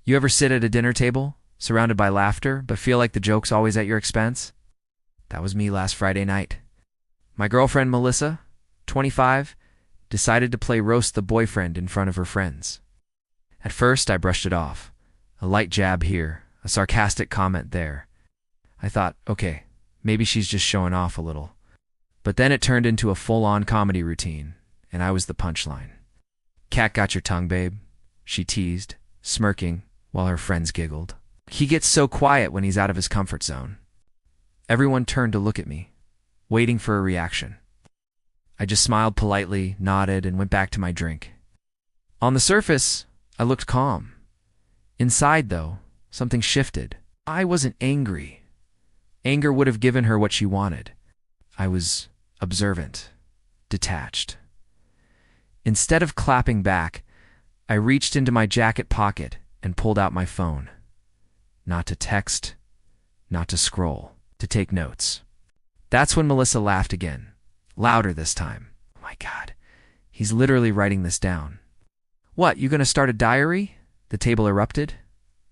You ever sit at a dinner table, surrounded by laughter, but feel like the joke's always at your expense? That was me last Friday night. My girlfriend Melissa, 25, decided to play roast the boyfriend in front of her friends. At first, I brushed it off. A light jab here, a sarcastic comment there. I thought, okay, maybe she's just showing off a little. But then it turned into a full-on comedy routine, and I was the punchline. "Cat got your tongue, babe," she teased, smirking, while her friends giggled. He gets so quiet when he's out of his comfort zone. Everyone turned to look at me, waiting for a reaction. I just smiled politely, nodded, and went back to my drink. On the surface, I looked calm. Inside, though, something shifted. I wasn't angry. Anger would have given her what she wanted. I was observant, detached. Instead of clapping back, I reached into my jacket pocket and pulled out my phone. Not to text, not to scroll, to take notes. That's when Melissa laughed again, louder this time. Oh my God, he's literally writing this down. "What, you gonna start a diary?" The table erupted.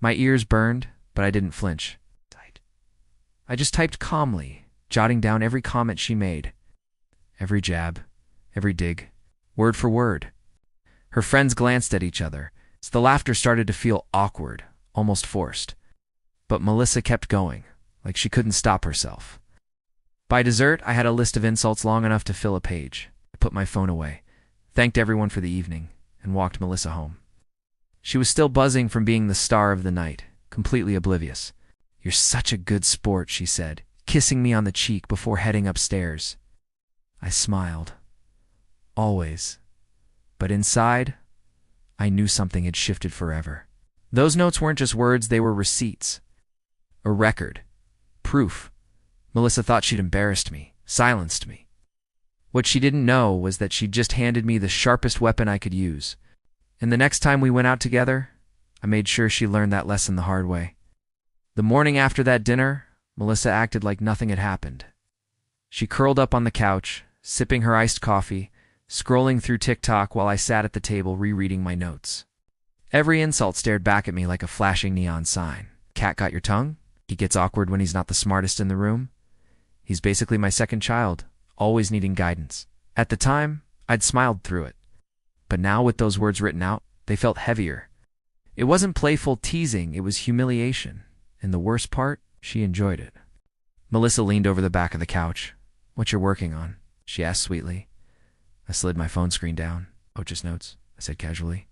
My ears burned, but I didn't flinch. I just typed calmly, jotting down every comment she made. Every jab, every dig, word for word. Her friends glanced at each other, so the laughter started to feel awkward, almost forced. But Melissa kept going, like she couldn't stop herself. By dessert, I had a list of insults long enough to fill a page. I put my phone away, thanked everyone for the evening, and walked Melissa home. She was still buzzing from being the star of the night, completely oblivious. "You're such a good sport," she said, kissing me on the cheek before heading upstairs. I smiled. Always. But inside, I knew something had shifted forever. Those notes weren't just words, they were receipts. A record. Proof. Melissa thought she'd embarrassed me, silenced me. What she didn't know was that she'd just handed me the sharpest weapon I could use. And the next time we went out together, I made sure she learned that lesson the hard way. The morning after that dinner, Melissa acted like nothing had happened. She curled up on the couch, sipping her iced coffee, scrolling through TikTok while I sat at the table rereading my notes. Every insult stared back at me like a flashing neon sign. "Cat got your tongue?" He gets awkward when he's not the smartest in the room. He's basically my second child, always needing guidance. At the time, I'd smiled through it. But now with those words written out, they felt heavier. It wasn't playful teasing, it was humiliation. And the worst part, she enjoyed it. Melissa leaned over the back of the couch. "What you're working on?" she asked sweetly. I slid my phone screen down. "Oh, just notes," I said casually.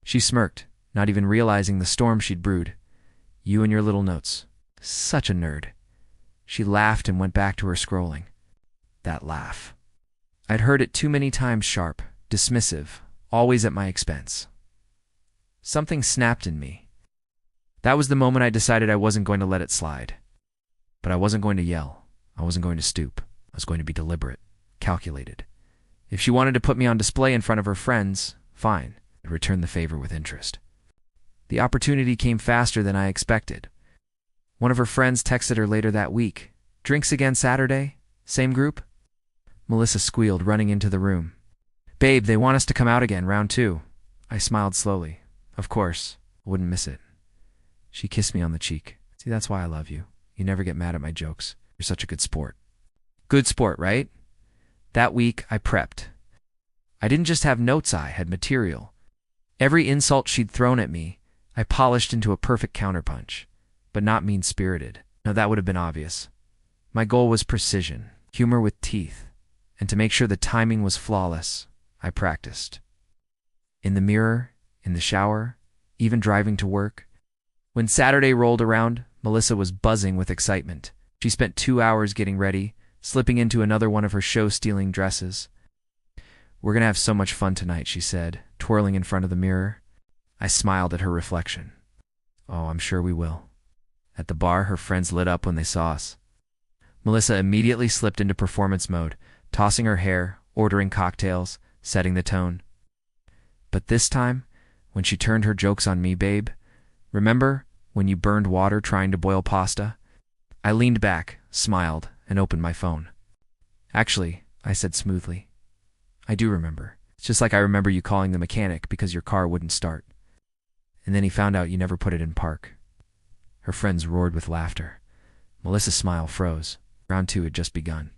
She smirked, not even realizing the storm she'd brewed. "You and your little notes. Such a nerd." She laughed and went back to her scrolling. That laugh. I'd heard it too many times, sharp, dismissive, always at my expense. Something snapped in me. That was the moment I decided I wasn't going to let it slide. But I wasn't going to yell. I wasn't going to stoop. I was going to be deliberate, calculated. If she wanted to put me on display in front of her friends, fine. I'd return the favor with interest. The opportunity came faster than I expected. One of her friends texted her later that week. "Drinks again Saturday? Same group?" Melissa squealed, running into the room. "Babe, they want us to come out again, round 2. I smiled slowly. Of course, I wouldn't miss it. She kissed me on the cheek. "See, that's why I love you. You never get mad at my jokes. You're such a good sport." Good sport, right? That week, I prepped. I didn't just have notes, I had material. Every insult she'd thrown at me, I polished into a perfect counterpunch. But not mean-spirited. No, that would have been obvious. My goal was precision, humor with teeth. And to make sure the timing was flawless, I practiced. In the mirror, in the shower, even driving to work. When Saturday rolled around, Melissa was buzzing with excitement. She spent 2 hours getting ready, slipping into another one of her show-stealing dresses. "We're going to have so much fun tonight," she said, twirling in front of the mirror. I smiled at her reflection. "Oh, I'm sure we will." At the bar, her friends lit up when they saw us. Melissa immediately slipped into performance mode, tossing her hair, ordering cocktails, setting the tone. But this time, when she turned her jokes on me, "Babe, remember when you burned water trying to boil pasta?" I leaned back, smiled, and opened my phone. "Actually," I said smoothly, "I do remember. It's just like I remember you calling the mechanic because your car wouldn't start." And then he found out you never put it in park. Her friends roared with laughter. Melissa's smile froze. Round 2 had just begun.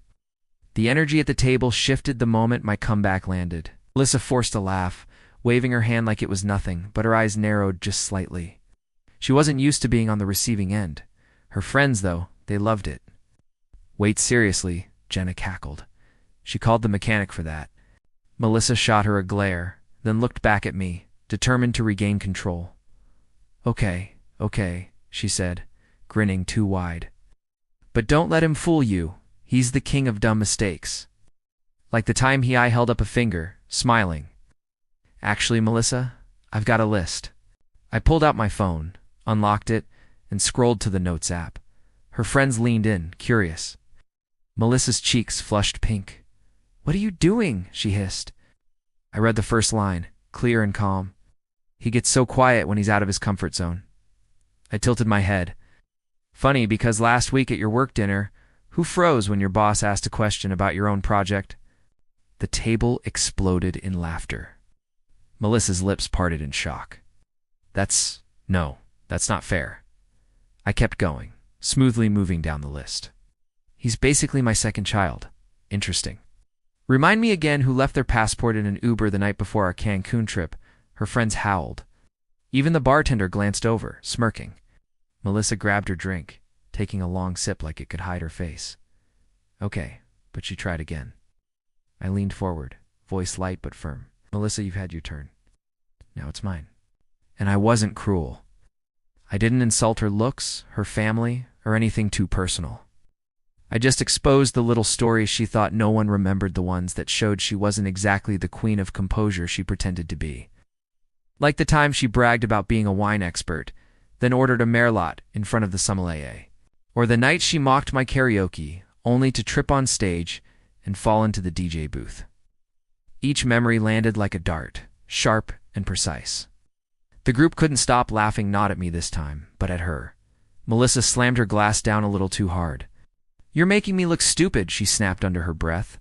The energy at the table shifted the moment my comeback landed. Melissa forced a laugh, waving her hand like it was nothing, but her eyes narrowed just slightly. She wasn't used to being on the receiving end. Her friends, though, they loved it. Wait, seriously, Jenna cackled. She called the mechanic for that. Melissa shot her a glare, then looked back at me, determined to regain control. Okay, she said, grinning too wide. But don't let him fool you. He's the king of dumb mistakes. Like the time I held up a finger, smiling. Actually, Melissa, I've got a list. I pulled out my phone, unlocked it, and scrolled to the Notes app. Her friends leaned in, curious. Melissa's cheeks flushed pink. What are you doing? She hissed. I read the first line, clear and calm. He gets so quiet when he's out of his comfort zone. I tilted my head. Funny, because last week at your work dinner, who froze when your boss asked a question about your own project? The table exploded in laughter. Melissa's lips parted in shock. That's not fair. I kept going, smoothly moving down the list. He's basically my second child. Interesting. Remind me again who left their passport in an Uber the night before our Cancun trip. Her friends howled. Even the bartender glanced over, smirking. Melissa grabbed her drink, taking a long sip like it could hide her face. Okay, but she tried again. I leaned forward, voice light but firm. Melissa, you've had your turn. Now it's mine. And I wasn't cruel. I didn't insult her looks, her family, or anything too personal. I just exposed the little stories she thought no one remembered, the ones that showed she wasn't exactly the queen of composure she pretended to be. Like the time she bragged about being a wine expert, then ordered a merlot in front of the sommelier. Or the night she mocked my karaoke, only to trip on stage and fall into the DJ booth. Each memory landed like a dart, sharp and precise. The group couldn't stop laughing, not at me this time, but at her. Melissa slammed her glass down a little too hard. You're making me look stupid, she snapped under her breath.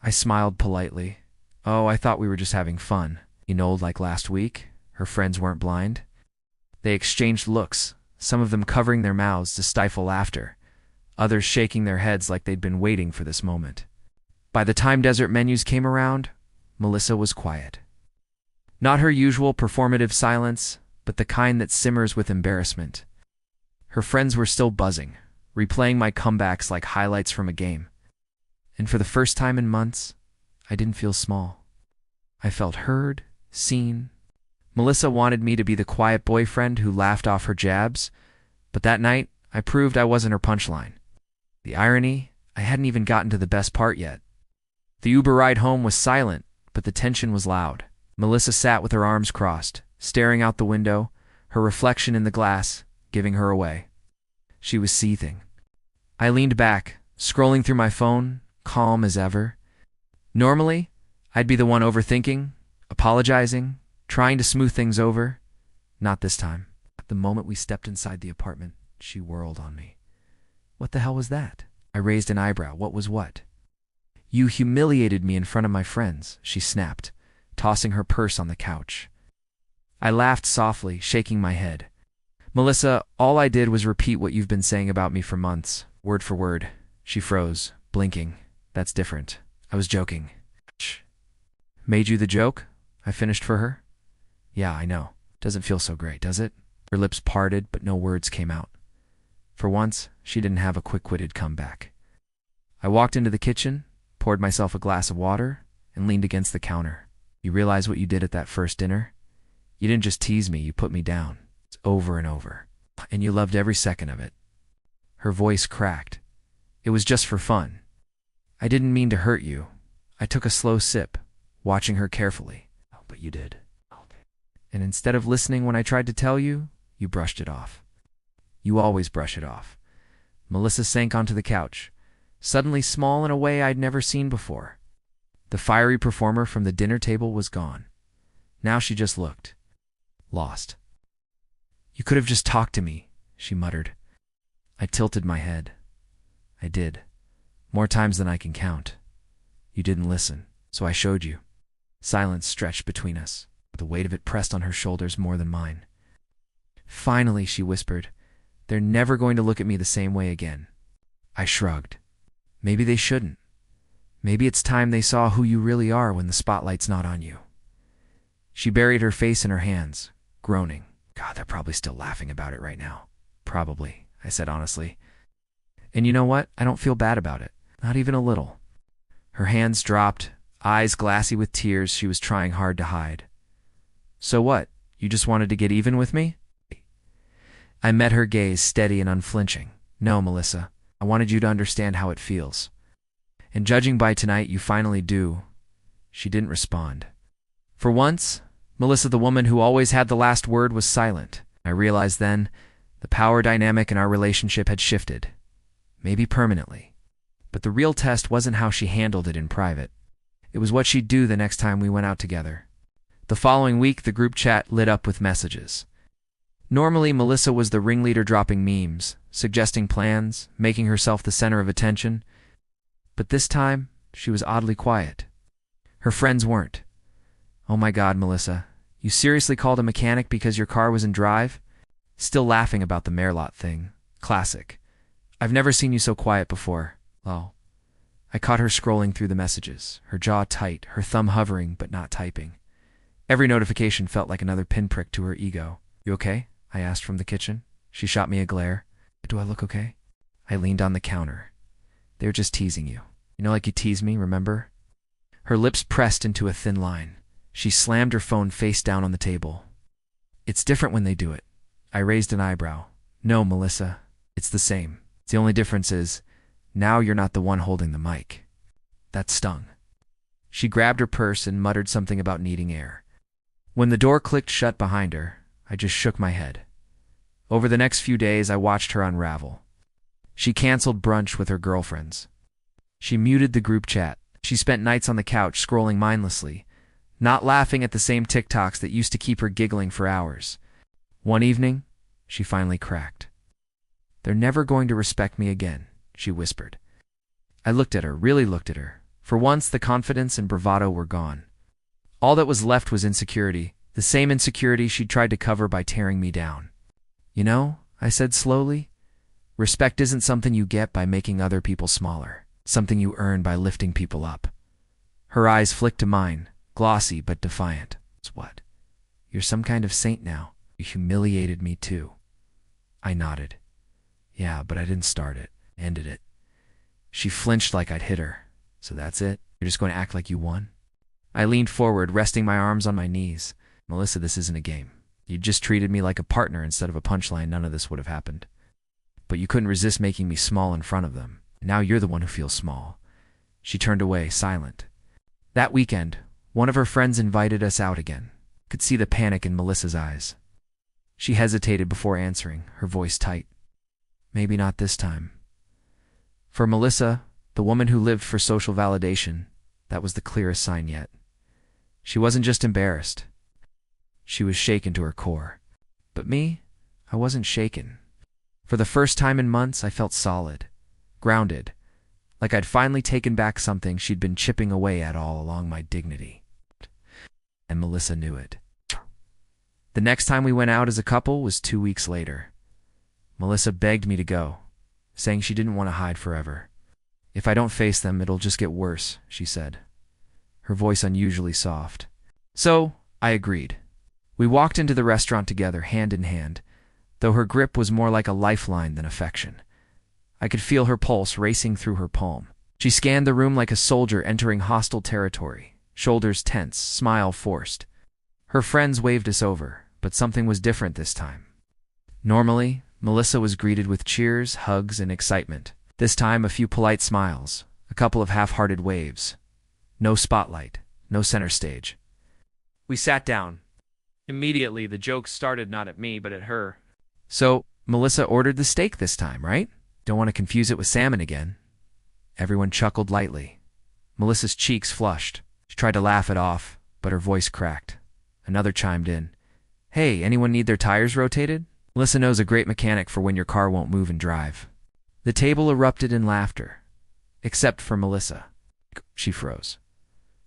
I smiled politely. Oh, I thought we were just having fun. You know, like last week, her friends weren't blind. They exchanged looks, some of them covering their mouths to stifle laughter, others shaking their heads like they'd been waiting for this moment. By the time dessert menus came around, Melissa was quiet. Not her usual performative silence, but the kind that simmers with embarrassment. Her friends were still buzzing, replaying my comebacks like highlights from a game. And for the first time in months, I didn't feel small. I felt heard, seen. Melissa wanted me to be the quiet boyfriend who laughed off her jabs, but that night, I proved I wasn't her punchline. The irony, I hadn't even gotten to the best part yet. The Uber ride home was silent, but the tension was loud. Melissa sat with her arms crossed, staring out the window, her reflection in the glass giving her away. She was seething. I leaned back, scrolling through my phone, calm as ever. Normally, I'd be the one overthinking, apologizing, trying to smooth things over. Not this time. At the moment we stepped inside the apartment, she whirled on me. What the hell was that? I raised an eyebrow. What was what? You humiliated me in front of my friends, she snapped, tossing her purse on the couch. I laughed softly, shaking my head. Melissa, all I did was repeat what you've been saying about me for months, word for word. She froze, blinking. That's different. I was joking. Shh. Made you the joke? I finished for her. Yeah, I know. Doesn't feel so great, does it? Her lips parted, but no words came out. For once, she didn't have a quick-witted comeback. I walked into the kitchen, poured myself a glass of water, and leaned against the counter. You realize what you did at that first dinner? You didn't just tease me, you put me down. It's over and over. And you loved every second of it. Her voice cracked. It was just for fun. I didn't mean to hurt you. I took a slow sip, watching her carefully. Oh, but you did. And instead of listening when I tried to tell you, you brushed it off. You always brush it off. Melissa sank onto the couch, suddenly small in a way I'd never seen before. The fiery performer from the dinner table was gone. Now she just looked. Lost. You could have just talked to me, she muttered. I tilted my head. I did. More times than I can count. You didn't listen, so I showed you. Silence stretched between us. The weight of it pressed on her shoulders more than mine. Finally, she whispered. They're never going to look at me the same way again. I shrugged. Maybe they shouldn't. Maybe it's time they saw who you really are when the spotlight's not on you. She buried her face in her hands, groaning. God, they're probably still laughing about it right now. Probably, I said honestly. And you know what? I don't feel bad about it. Not even a little. Her hands dropped, eyes glassy with tears she was trying hard to hide. So what? You just wanted to get even with me? I met her gaze steady and unflinching. No, Melissa. I wanted you to understand how it feels. And judging by tonight, you finally do. She didn't respond. For once, Melissa, the woman who always had the last word, was silent. I realized then the power dynamic in our relationship had shifted. Maybe permanently. But the real test wasn't how she handled it in private. It was what she'd do the next time we went out together. The following week, the group chat lit up with messages. Normally, Melissa was the ringleader, dropping memes, suggesting plans, making herself the center of attention. But this time, she was oddly quiet. Her friends weren't. Oh my God, Melissa, you seriously called a mechanic because your car was in drive? Still laughing about the Merlot thing. Classic. I've never seen you so quiet before. Lol. I caught her scrolling through the messages, her jaw tight, her thumb hovering but not typing. Every notification felt like another pinprick to her ego. You okay? I asked from the kitchen. She shot me a glare. Do I look okay? I leaned on the counter. They're just teasing you. You know, like you teased me, remember? Her lips pressed into a thin line. She slammed her phone face down on the table. It's different when they do it. I raised an eyebrow. No, Melissa. It's the same. The only difference is, now you're not the one holding the mic. That stung. She grabbed her purse and muttered something about needing air. When the door clicked shut behind her, I just shook my head. Over the next few days, I watched her unravel. She canceled brunch with her girlfriends. She muted the group chat. She spent nights on the couch scrolling mindlessly, not laughing at the same TikToks that used to keep her giggling for hours. One evening, she finally cracked. They're never going to respect me again, she whispered. I looked at her, really looked at her. For once, the confidence and bravado were gone. All that was left was insecurity, the same insecurity she'd tried to cover by tearing me down. You know, I said slowly, respect isn't something you get by making other people smaller, something you earn by lifting people up. Her eyes flicked to mine, glossy but defiant. It's what? You're some kind of saint now. You humiliated me too. I nodded. Yeah, but I didn't start it. Ended it. She flinched like I'd hit her. So that's it? You're just going to act like you won? I leaned forward, resting my arms on my knees. Melissa, this isn't a game. You just treated me like a partner instead of a punchline. None of this would have happened. But you couldn't resist making me small in front of them. Now you're the one who feels small. She turned away, silent. That weekend, one of her friends invited us out again. Could see the panic in Melissa's eyes. She hesitated before answering, her voice tight. Maybe not this time. For Melissa, the woman who lived for social validation, that was the clearest sign yet. She wasn't just embarrassed. She was shaken to her core. But me, I wasn't shaken. For the first time in months, I felt solid, grounded, like I'd finally taken back something she'd been chipping away at all along, my dignity. And Melissa knew it. The next time we went out as a couple was 2 weeks later. Melissa begged me to go, saying she didn't want to hide forever. If I don't face them, it'll just get worse, she said, her voice unusually soft. So, I agreed. We walked into the restaurant together, hand in hand, though her grip was more like a lifeline than affection. I could feel her pulse racing through her palm. She scanned the room like a soldier entering hostile territory, shoulders tense, smile forced. Her friends waved us over, but something was different this time. Normally, Melissa was greeted with cheers, hugs, and excitement. This time, a few polite smiles, a couple of half-hearted waves. No spotlight, no center stage. We sat down. Immediately, the jokes started not at me, but at her. So, Melissa ordered the steak this time, right? Don't want to confuse it with salmon again. Everyone chuckled lightly. Melissa's cheeks flushed. She tried to laugh it off, but her voice cracked. Another chimed in. Hey, anyone need their tires rotated? Melissa knows a great mechanic for when your car won't move and drive. The table erupted in laughter. Except for Melissa. She froze.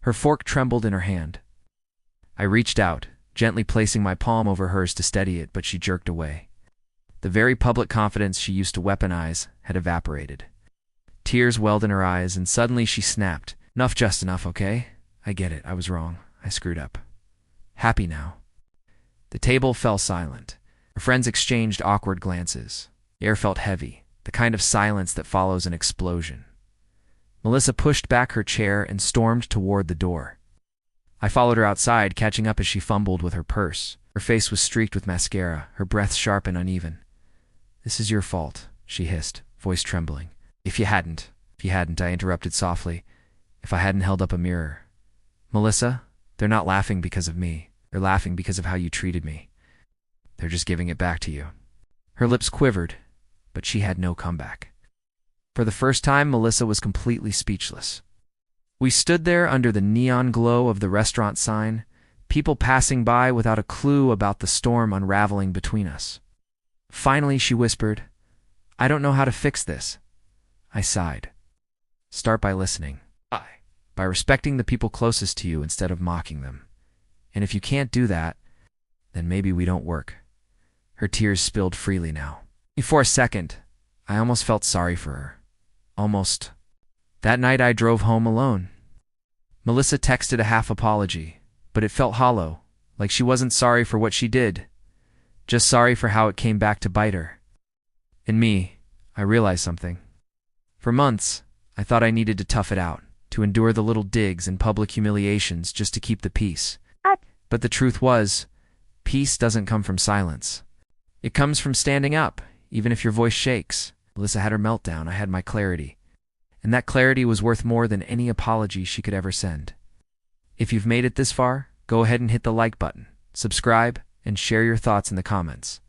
Her fork trembled in her hand. I reached out, gently placing my palm over hers to steady it, but she jerked away. The very public confidence she used to weaponize had evaporated. Tears welled in her eyes, and suddenly she snapped. "Enough, just enough, okay? I get it. I was wrong. I screwed up. Happy now." The table fell silent. Our friends exchanged awkward glances. The air felt heavy, the kind of silence that follows an explosion. Melissa pushed back her chair and stormed toward the door. I followed her outside, catching up as she fumbled with her purse. Her face was streaked with mascara, her breath sharp and uneven. "This is your fault," she hissed, voice trembling. If you hadn't, I interrupted softly. "If I hadn't held up a mirror." "Melissa, they're not laughing because of me. They're laughing because of how you treated me. They're just giving it back to you." Her lips quivered, but she had no comeback. For the first time, Melissa was completely speechless. We stood there under the neon glow of the restaurant sign, people passing by without a clue about the storm unraveling between us. Finally, she whispered, "I don't know how to fix this." I sighed. "Start by listening. By respecting the people closest to you instead of mocking them. And if you can't do that, then maybe we don't work." Her tears spilled freely now. For a second, I almost felt sorry for her. Almost. That night I drove home alone. Melissa texted a half apology, but it felt hollow, like she wasn't sorry for what she did, just sorry for how it came back to bite her. In me, I realized something. For months, I thought I needed to tough it out, to endure the little digs and public humiliations just to keep the peace. But the truth was, peace doesn't come from silence. It comes from standing up, even if your voice shakes. Melissa had her meltdown, I had my clarity. And that clarity was worth more than any apology she could ever send. If you've made it this far, go ahead and hit the like button, subscribe, and share your thoughts in the comments.